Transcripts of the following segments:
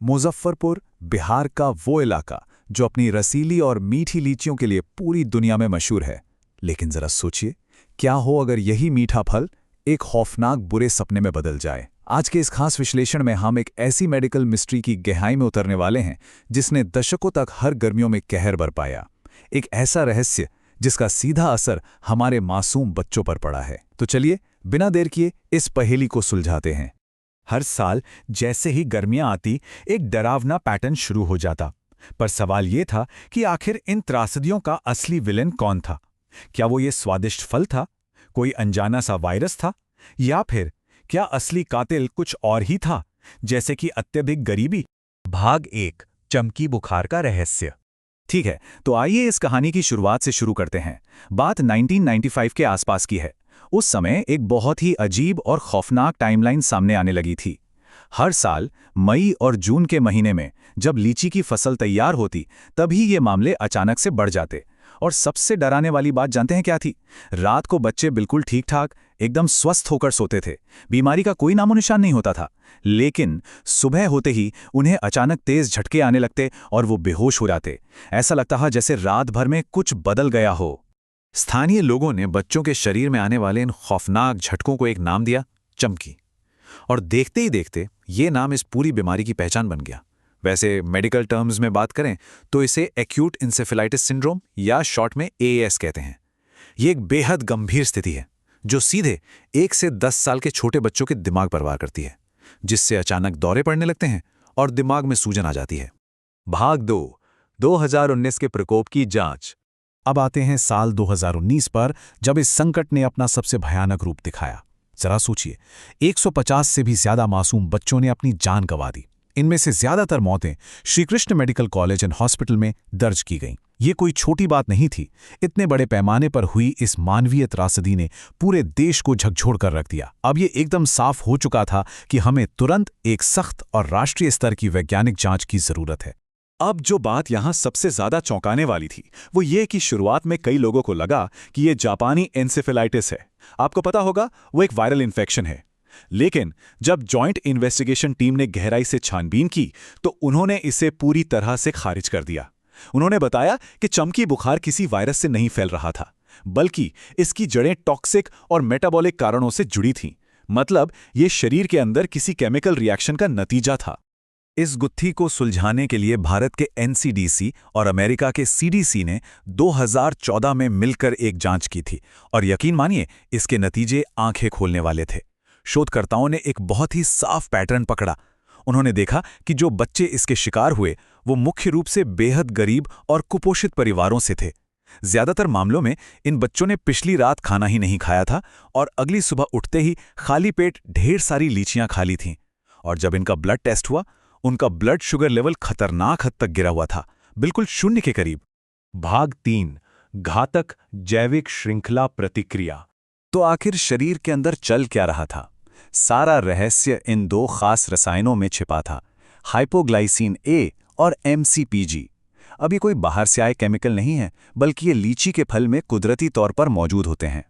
मुजफ्फरपुर, बिहार का वो इलाका जो अपनी रसीली और मीठी लीचियों के लिए पूरी दुनिया में मशहूर है। लेकिन जरा सोचिए, क्या हो अगर यही मीठा फल एक खौफनाक बुरे सपने में बदल जाए। आज के इस खास विश्लेषण में हम एक ऐसी मेडिकल मिस्ट्री की गहराई में उतरने वाले हैं जिसने दशकों तक हर गर्मियों में कहर बरपाया। एक ऐसा रहस्य जिसका सीधा असर हमारे मासूम बच्चों पर पड़ा है। तो चलिए बिना देर किए इस पहेली को सुलझाते हैं। हर साल जैसे ही गर्मियां आती, एक डरावना पैटर्न शुरू हो जाता। पर सवाल ये था कि आखिर इन त्रासदियों का असली विलेन कौन था? क्या वो ये स्वादिष्ट फल था, कोई अनजाना सा वायरस था, या फिर क्या असली कातिल कुछ और ही था, जैसे कि अत्यधिक गरीबी? भाग 1, चमकी बुखार का रहस्य। ठीक है, तो आइए इस कहानी की शुरुआत से शुरू करते हैं। बात 1995 के आसपास की है। उस समय एक बहुत ही अजीब और खौफनाक टाइमलाइन सामने आने लगी थी। हर साल मई और जून के महीने में जब लीची की फसल तैयार होती, तभी ये मामले अचानक से बढ़ जाते। और सबसे डराने वाली बात जानते हैं क्या थी? रात को बच्चे बिल्कुल ठीक ठाक, एकदम स्वस्थ होकर सोते थे, बीमारी का कोई नामो निशान नहीं होता था। लेकिन सुबह होते ही उन्हें अचानक तेज झटके आने लगते और वो बेहोश हो जाते। ऐसा लगता था जैसे रात भर में कुछ बदल गया हो। स्थानीय लोगों ने बच्चों के शरीर में आने वाले इन खौफनाक झटकों को एक नाम दिया, चमकी। और देखते ही देखते ये नाम इस पूरी बीमारी की पहचान बन गया। वैसे मेडिकल टर्म्स में बात करें तो इसे एक्यूट इंसेफेलाइटिस सिंड्रोम या शॉर्ट में एएस कहते हैं। ये एक बेहद गंभीर स्थिति है जो सीधे 1 से 10 साल के छोटे बच्चों के दिमाग पर वार करती है, जिससे अचानक दौरे पड़ने लगते हैं और दिमाग में सूजन आ जाती है। भाग 2, 2019 के प्रकोप की जांच। अब आते हैं साल 2019 पर, जब इस संकट ने अपना सबसे भयानक रूप दिखाया। जरा सोचिए, 150 से भी ज्यादा मासूम बच्चों ने अपनी जान गंवा दी। इनमें से ज्यादातर मौतें Shrikrishna medical college and hospital में दर्ज की गईं। ये कोई छोटी बात नहीं थी। इतने बड़े पैमाने पर हुई इस मानवीय त्रासदी ने पूरे देश को झकझोर कर रख दिया। अब ये एकदम साफ हो चुका था कि हमें तुरंत एक सख्त और राष्ट्रीय स्तर की वैज्ञानिक जांच की जरूरत है। अब जो बात यहां सबसे ज्यादा चौंकाने वाली थी वो ये कि शुरुआत में कई लोगों को लगा कि ये जापानी एन्सेफेलाइटिस है। आपको पता होगा, वो एक वायरल इन्फेक्शन है। लेकिन जब जॉइंट इन्वेस्टिगेशन टीम ने गहराई से छानबीन की तो उन्होंने इसे पूरी तरह से खारिज कर दिया। उन्होंने बताया कि चमकी बुखार किसी वायरस से नहीं फैल रहा था, बल्कि इसकी जड़ें टॉक्सिक और मेटाबॉलिक कारणों से जुड़ी थीं। मतलब ये शरीर के अंदर किसी केमिकल रिएक्शन का नतीजा था। इस गुत्थी को सुलझाने के लिए भारत के एनसीडीसी और अमेरिका के सीडीसी ने 2014 में मिलकर एक जांच की थी, और यकीन मानिए इसके नतीजे आंखें खोलने वाले थे। शोधकर्ताओं ने एक बहुत ही साफ पैटर्न पकड़ा। उन्होंने देखा कि जो बच्चे इसके शिकार हुए वो मुख्य रूप से बेहद गरीब और कुपोषित परिवारों से थे। ज्यादातर मामलों में इन बच्चों ने पिछली रात खाना ही नहीं खाया था और अगली सुबह उठते ही खाली पेट ढेर सारी लीचियां खा ली थीं। और जब इनका ब्लड टेस्ट हुआ, उनका ब्लड शुगर लेवल खतरनाक हद तक गिरा हुआ था, बिल्कुल शून्य के करीब। भाग 3, घातक जैविक श्रृंखला प्रतिक्रिया। तो आखिर शरीर के अंदर चल क्या रहा था? सारा रहस्य इन 2 खास रसायनों में छिपा था, हाइपोग्लाइसिन ए और एमसीपीजी। अब ये कोई बाहर से आए केमिकल नहीं है, बल्कि ये लीची के फल में कुदरती तौर पर मौजूद होते हैं।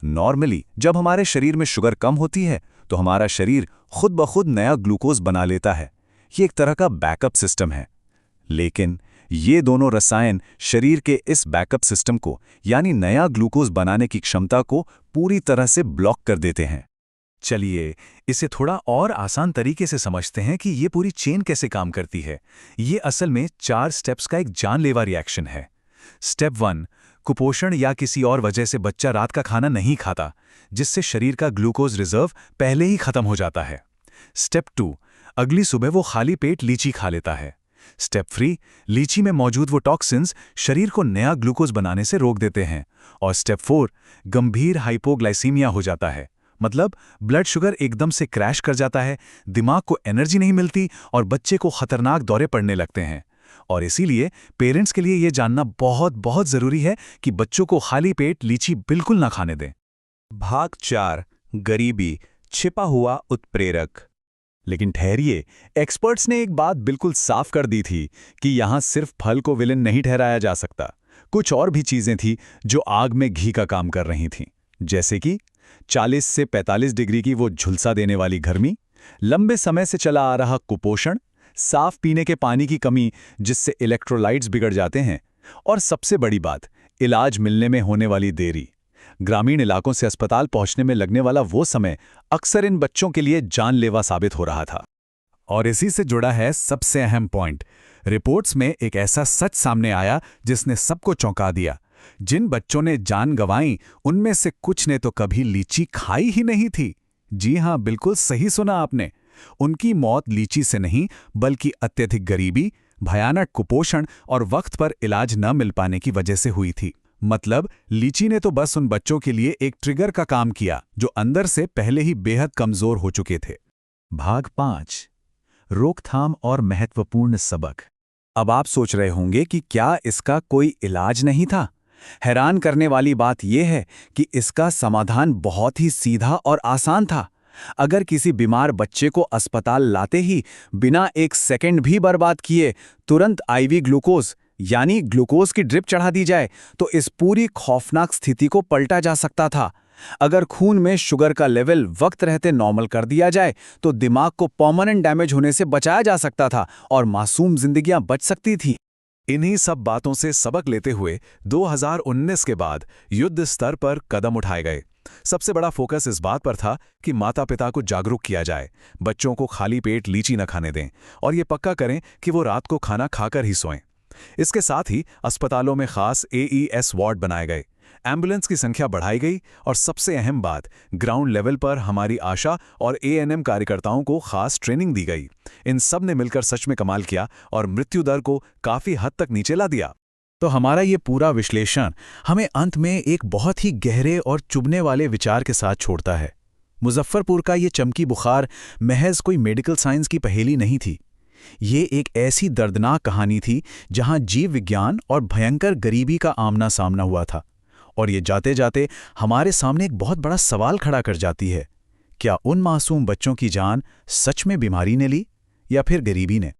नॉर्मली जब हमारे शरीर में शुगर कम होती है तो हमारा शरीर खुद ब खुद नया ग्लूकोज बना लेता है। ये एक तरह का बैकअप सिस्टम है। लेकिन ये दोनों रसायन शरीर के इस बैकअप सिस्टम को, यानी नया ग्लूकोज बनाने की क्षमता को पूरी तरह से ब्लॉक कर देते हैं। चलिए इसे थोड़ा और आसान तरीके से समझते हैं कि ये पूरी चेन कैसे काम करती है। ये असल में 4 स्टेप्स का एक जानलेवा रिएक्शन है। स्टेप 1, कुपोषण या किसी और वजह से बच्चा रात का खाना नहीं खाता, जिससे शरीर का ग्लूकोज रिजर्व पहले ही खत्म हो जाता है। स्टेप 2, अगली सुबह वो खाली पेट लीची खा लेता है। स्टेप 3, लीची में मौजूद वो टॉक्सिन्स शरीर को नया ग्लूकोज बनाने से रोक देते हैं। और स्टेप 4, गंभीर हाइपोग्लाइसीमिया हो जाता है। मतलब ब्लड शुगर एकदम से क्रैश कर जाता है, दिमाग को एनर्जी नहीं मिलती और बच्चे को खतरनाक दौरे पड़ने लगते हैं। और इसीलिए पेरेंट्स के लिए ये जानना बहुत बहुत जरूरी है कि बच्चों को खाली पेट लीची बिल्कुल ना खाने दें। भाग 4, गरीबी, छिपा हुआ उत्प्रेरक। लेकिन ठहरिए, एक्सपर्ट्स ने एक बात बिल्कुल साफ कर दी थी कि यहां सिर्फ फल को विलेन नहीं ठहराया जा सकता। कुछ और भी चीजें थी जो आग में घी का काम कर रही थीं, जैसे कि 40 से 45 डिग्री की वो झुलसा देने वाली गर्मी, लंबे समय से चला आ रहा कुपोषण, साफ पीने के पानी की कमी जिससे इलेक्ट्रोलाइट्स बिगड़ जाते हैं, और सबसे बड़ी बात, इलाज मिलने में होने वाली देरी। ग्रामीण इलाकों से अस्पताल पहुंचने में लगने वाला वो समय अक्सर इन बच्चों के लिए जानलेवा साबित हो रहा था। और इसी से जुड़ा है सबसे अहम पॉइंट। रिपोर्ट्स में एक ऐसा सच सामने आया जिसने सबको चौंका दिया। जिन बच्चों ने जान गंवाई उनमें से कुछ ने तो कभी लीची खाई ही नहीं थी। जी हां, बिल्कुल सही सुना आपने। उनकी मौत लीची से नहीं बल्कि अत्यधिक गरीबी, भयानक कुपोषण और वक्त पर इलाज न मिल पाने की वजह से हुई थी। मतलब लीची ने तो बस उन बच्चों के लिए एक ट्रिगर का काम किया जो अंदर से पहले ही बेहद कमजोर हो चुके थे। भाग 5, रोकथाम और महत्वपूर्ण सबक। अब आप सोच रहे होंगे कि क्या इसका कोई इलाज नहीं था? हैरान करने वाली बात यह है कि इसका समाधान बहुत ही सीधा और आसान था। अगर किसी बीमार बच्चे को अस्पताल लाते ही बिना एक सेकंड भी बर्बाद किए तुरंत आईवी ग्लूकोज यानी ग्लूकोज की ड्रिप चढ़ा दी जाए तो इस पूरी खौफनाक स्थिति को पलटा जा सकता था। अगर खून में शुगर का लेवल वक्त रहते नॉर्मल कर दिया जाए तो दिमाग को परमानेंट डैमेज होने से बचाया जा सकता था और मासूम जिंदगियां बच सकती थी। इन्हीं सब बातों से सबक लेते हुए 2019 के बाद युद्ध स्तर पर कदम उठाए गए। सबसे बड़ा फोकस इस बात पर था कि माता-पिता को जागरूक किया जाए, बच्चों को खाली पेट लीची न खाने दें और ये पक्का करें कि वो रात को खाना खाकर ही सोएं। इसके साथ ही अस्पतालों में खास AES वार्ड बनाए गए, एम्बुलेंस की संख्या बढ़ाई गई और सबसे अहम बात, ग्राउंड लेवल पर हमारी आशा और ANM कार्यकर्ताओं को खास ट्रेनिंग दी गई। इन सब ने मिलकर सच में कमाल किया और मृत्यु दर को काफी हद तक नीचे ला दिया। तो हमारा ये पूरा विश्लेषण हमें अंत में एक बहुत ही गहरे और चुभने वाले विचार के साथ छोड़ता है। मुजफ्फरपुर का ये चमकी बुखार महज कोई मेडिकल साइंस की पहेली नहीं थी। ये एक ऐसी दर्दनाक कहानी थी जहां जीव विज्ञान और भयंकर गरीबी का आमना सामना हुआ था। और ये जाते जाते हमारे सामने एक बहुत बड़ा सवाल खड़ा कर जाती है, क्या उन मासूम बच्चों की जान सच में बीमारी ने ली या फिर गरीबी ने?